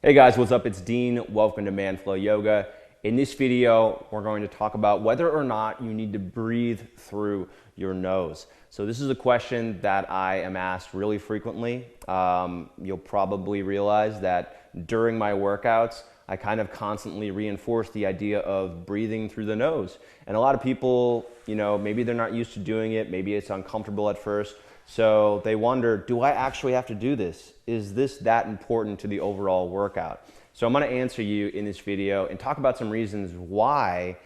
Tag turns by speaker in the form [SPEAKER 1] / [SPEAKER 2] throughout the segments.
[SPEAKER 1] Hey guys, what's up? It's Dean. Welcome to ManFlow Yoga. In this video, we're going to talk about whether or not you need to breathe through your nose. So this is a question that I am asked really frequently. You'll probably realize that during my workouts, I kind of constantly reinforce the idea of breathing through the nose. And a lot of people, maybe they're not used to doing it. Maybe it's uncomfortable at first. So they wonder, do I actually have to do this? Is this that important to the overall workout? So I'm going to answer you in this video and talk about some reasons why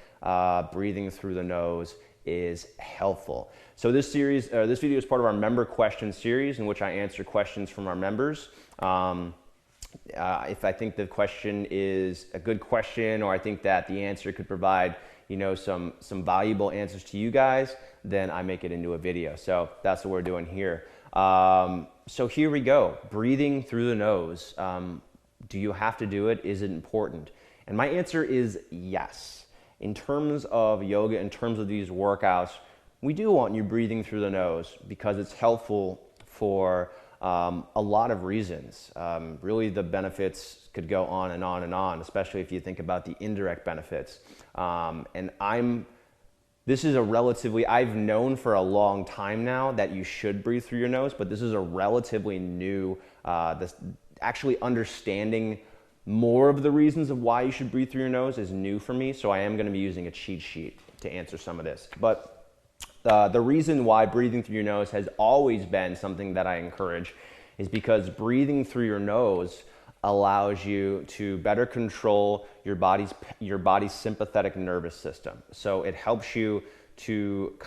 [SPEAKER 1] breathing through the nose is helpful. So this video is part of our member question series in which I answer questions from our members. If I think the question is a good question, or I think that the answer could provide some valuable answers to you guys, then I make it into a video. So that's what we're doing here. So here we go. Breathing through the nose. Do you have to do it? Is it important? And my answer is yes. In terms of yoga, in terms of these workouts, we do want you breathing through the nose because it's helpful for a lot of reasons. Really, the benefits could go on and on and on, especially if you think about the indirect benefits. This is I've known for a long time now that you should breathe through your nose, but this is a relatively new, actually understanding more of the reasons of why you should breathe through your nose is new for me, so I am going to be using a cheat sheet to answer some of this. But the reason why breathing through your nose has always been something that I encourage is because breathing through your nose allows you to better control your body's sympathetic nervous system. So it helps you to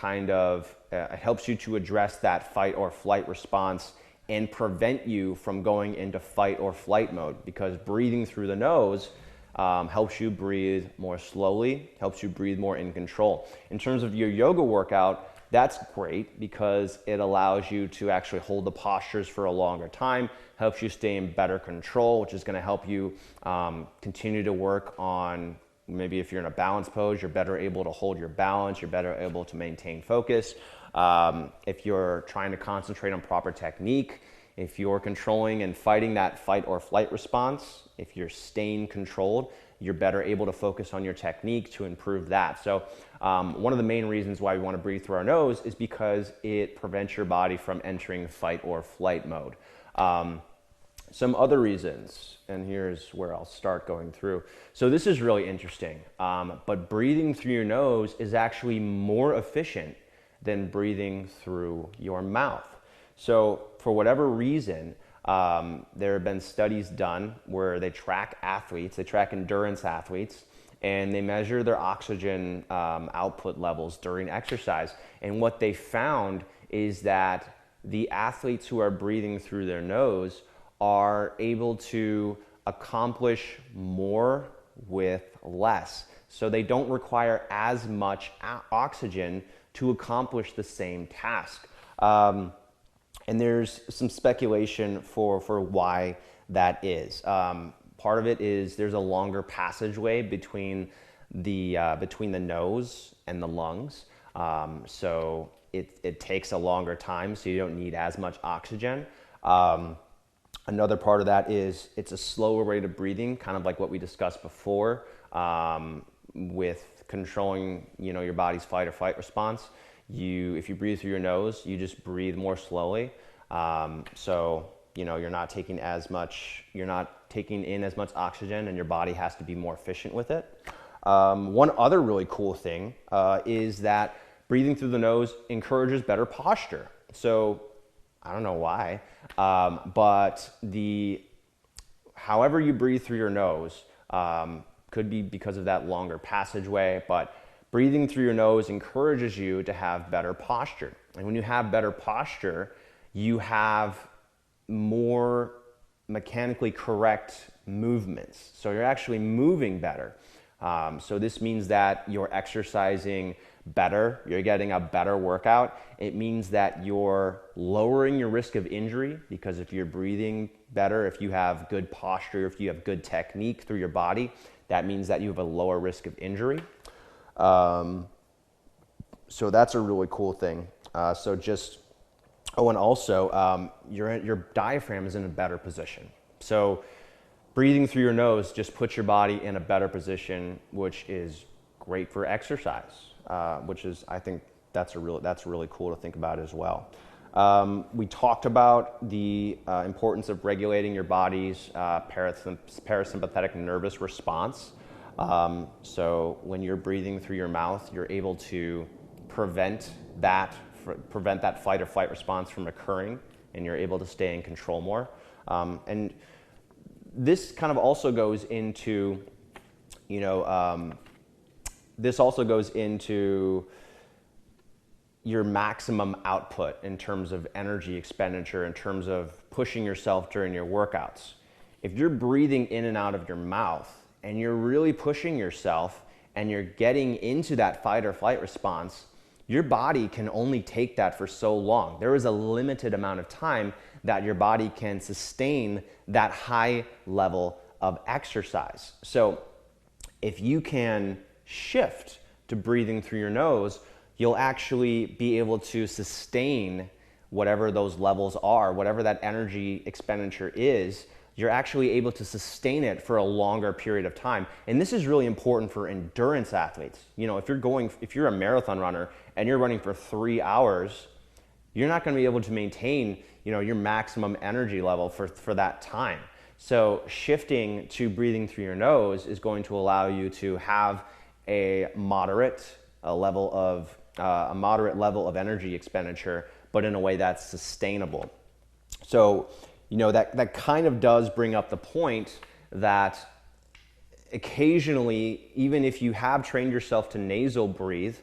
[SPEAKER 1] address that fight or flight response and prevent you from going into fight or flight mode, because breathing through the nose helps you breathe more slowly, helps you breathe more in control. In terms of your yoga workout, that's great because it allows you to actually hold the postures for a longer time, helps you stay in better control, which is going to help you continue to work on, maybe if you're in a balance pose, you're better able to hold your balance, you're better able to maintain focus. If you're trying to concentrate on proper technique, if you're controlling and fighting that fight or flight response, if you're staying controlled, you're better able to focus on your technique to improve that. So one of the main reasons why we want to breathe through our nose is because it prevents your body from entering fight or flight mode. Some other reasons, and here's where I'll start going through. So this is really interesting, but breathing through your nose is actually more efficient than breathing through your mouth. So for whatever reason, there have been studies done where they track endurance athletes, and they measure their oxygen output levels during exercise. And what they found is that the athletes who are breathing through their nose are able to accomplish more with less. So they don't require as much oxygen to accomplish the same task. And there's some speculation for why that is. Part of it is there's a longer passageway between the nose and the lungs. So it takes a longer time, so you don't need as much oxygen. Another part of that is it's a slower rate of breathing, kind of like what we discussed before with controlling your body's fight or flight response. If you breathe through your nose, you just breathe more slowly. So you're not taking in as much oxygen, and your body has to be more efficient with it. One other really cool thing is that breathing through the nose encourages better posture. So I don't know why, but however you breathe through your nose could be because of that longer passageway, but breathing through your nose encourages you to have better posture. And when you have better posture, you have more mechanically correct movements. So you're actually moving better. So this means that you're exercising better, you're getting a better workout. It means that you're lowering your risk of injury, because if you're breathing better, if you have good posture, if you have good technique through your body, that means that you have a lower risk of injury. So that's a really cool thing. And also your diaphragm is in a better position. So breathing through your nose just puts your body in a better position, which is great for exercise, which is, I think that's really cool to think about as well. We talked about the importance of regulating your body's parasympathetic nervous response. So when you're breathing through your mouth, you're able to prevent that fight or flight response from occurring, and you're able to stay in control more. And this kind of also goes into, this also goes into your maximum output in terms of energy expenditure, in terms of pushing yourself during your workouts. If you're breathing in and out of your mouth and you're really pushing yourself and you're getting into that fight or flight response, your body can only take that for so long. There is a limited amount of time that your body can sustain that high level of exercise. So if you can shift to breathing through your nose, you'll actually be able to sustain whatever those levels are, whatever that energy expenditure is. You're actually able to sustain it for a longer period of time. And this is really important for endurance athletes. If you're a marathon runner and you're running for 3 hours, you're not going to be able to maintain, your maximum energy level for that time. So shifting to breathing through your nose is going to allow you to have a moderate level of energy expenditure, but in a way that's sustainable. So, that kind of does bring up the point that occasionally, even if you have trained yourself to nasal breathe,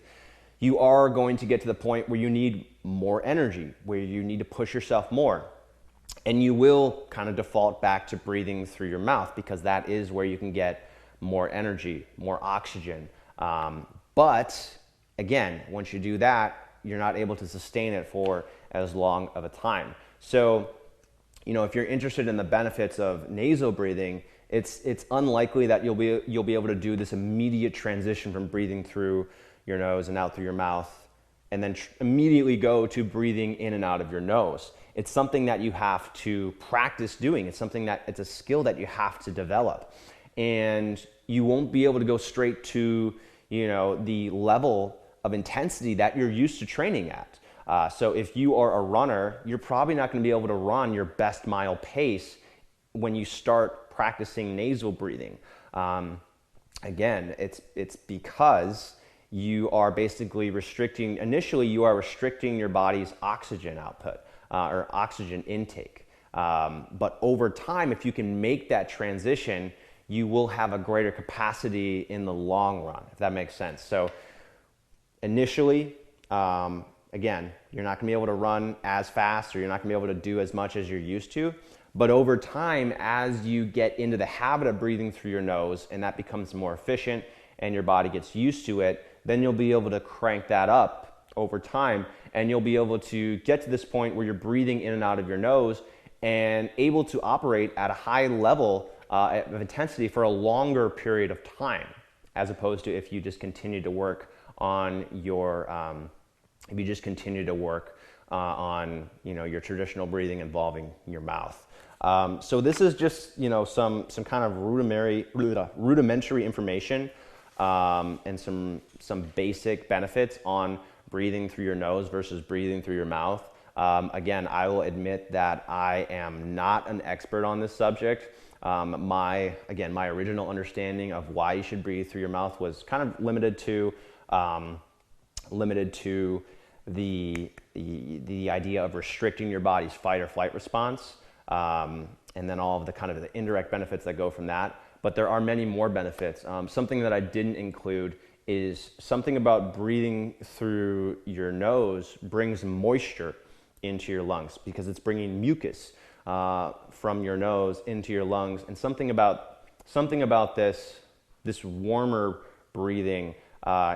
[SPEAKER 1] you are going to get to the point where you need more energy, where you need to push yourself more. And you will kind of default back to breathing through your mouth because that is where you can get more energy, more oxygen. But again, once you do that, you're not able to sustain it for as long of a time. So, if you're interested in the benefits of nasal breathing, it's unlikely that you'll be able to do this immediate transition from breathing through your nose and out through your mouth, and then immediately go to breathing in and out of your nose. It's something that you have to practice doing. It's a skill that you have to develop, and you won't be able to go straight to the level of intensity that you're used to training at. So if you are a runner, you're probably not going to be able to run your best mile pace when you start practicing nasal breathing. Again, it's because you are basically restricting your body's oxygen output or oxygen intake. But over time, if you can make that transition, you will have a greater capacity in the long run, if that makes sense. So initially, again, you're not going to be able to run as fast, or you're not going to be able to do as much as you're used to. But over time, as you get into the habit of breathing through your nose and that becomes more efficient and your body gets used to it, then you'll be able to crank that up over time, and you'll be able to get to this point where you're breathing in and out of your nose and able to operate at a high level of intensity for a longer period of time, as opposed to if you just continue to work on your your traditional breathing involving your mouth. So this is just some kind of rudimentary information and some basic benefits on breathing through your nose versus breathing through your mouth. Again, I will admit that I am not an expert on this subject. My original understanding of why you should breathe through your mouth was kind of limited to the idea of restricting your body's fight or flight response, and then all of the kind of the indirect benefits that go from that. But there are many more benefits. Something that I didn't include is something about breathing through your nose brings moisture into your lungs, because it's bringing mucus from your nose into your lungs. And something about this warmer breathing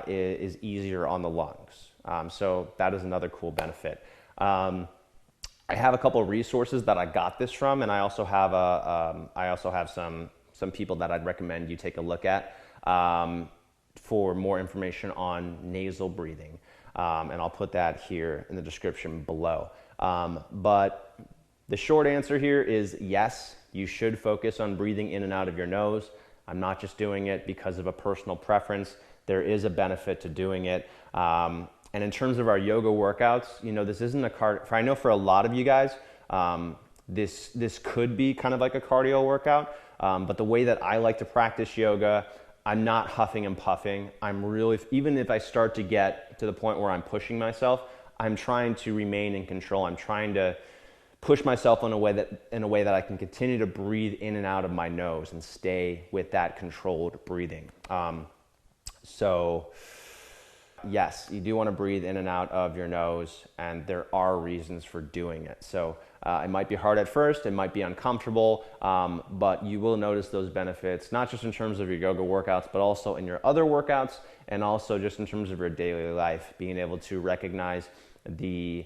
[SPEAKER 1] is easier on the lungs. So that is another cool benefit. I have a couple of resources that I got this from, and I also have some people that I'd recommend you take a look at for more information on nasal breathing. And I'll put that here in the description below. But the short answer here is yes, you should focus on breathing in and out of your nose. I'm not just doing it because of a personal preference. There is a benefit to doing it. And in terms of our yoga workouts, you know, this isn't I know for a lot of you guys, this could be kind of like a cardio workout. But the way that I like to practice yoga, I'm not huffing and puffing. I'm really, even if I start to get to the point where I'm pushing myself, I'm trying to remain in control. I'm trying to push myself in a way that I can continue to breathe in and out of my nose and stay with that controlled breathing. So yes, you do want to breathe in and out of your nose, and there are reasons for doing it. So it might be hard at first, it might be uncomfortable, but you will notice those benefits, not just in terms of your yoga workouts, but also in your other workouts, and also just in terms of your daily life, being able to recognize the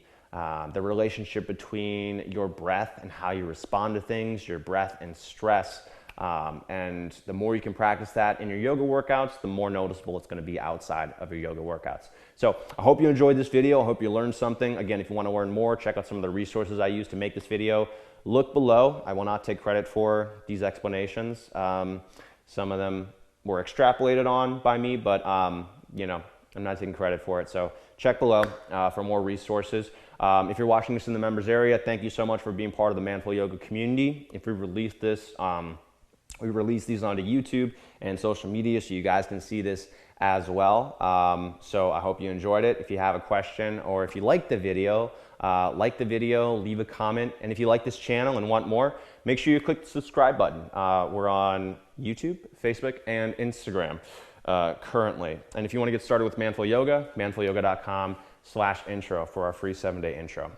[SPEAKER 1] relationship between your breath and how you respond to things, your breath and stress. And the more you can practice that in your yoga workouts, the more noticeable it's going to be outside of your yoga workouts. So I hope you enjoyed this video. I hope you learned something. Again, if you want to learn more, check out some of the resources I used to make this video. Look below. I will not take credit for these explanations. Some of them were extrapolated on by me, but you know, I'm not taking credit for it. So check below for more resources. If you're watching this in the members area, thank you so much for being part of the Manful Yoga community. If we release this, we release these onto YouTube and social media so you guys can see this as well. So I hope you enjoyed it. If you have a question or if you like the video, leave a comment. And if you like this channel and want more, make sure you click the subscribe button. We're on YouTube, Facebook, and Instagram currently. And if you want to get started with Manful Yoga, manfulyoga.com/intro for our free 7-day intro.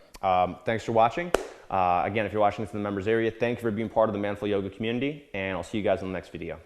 [SPEAKER 1] Thanks for watching. Again, if you're watching this in the members area, thank you for being part of the Manful Yoga community, and I'll see you guys in the next video.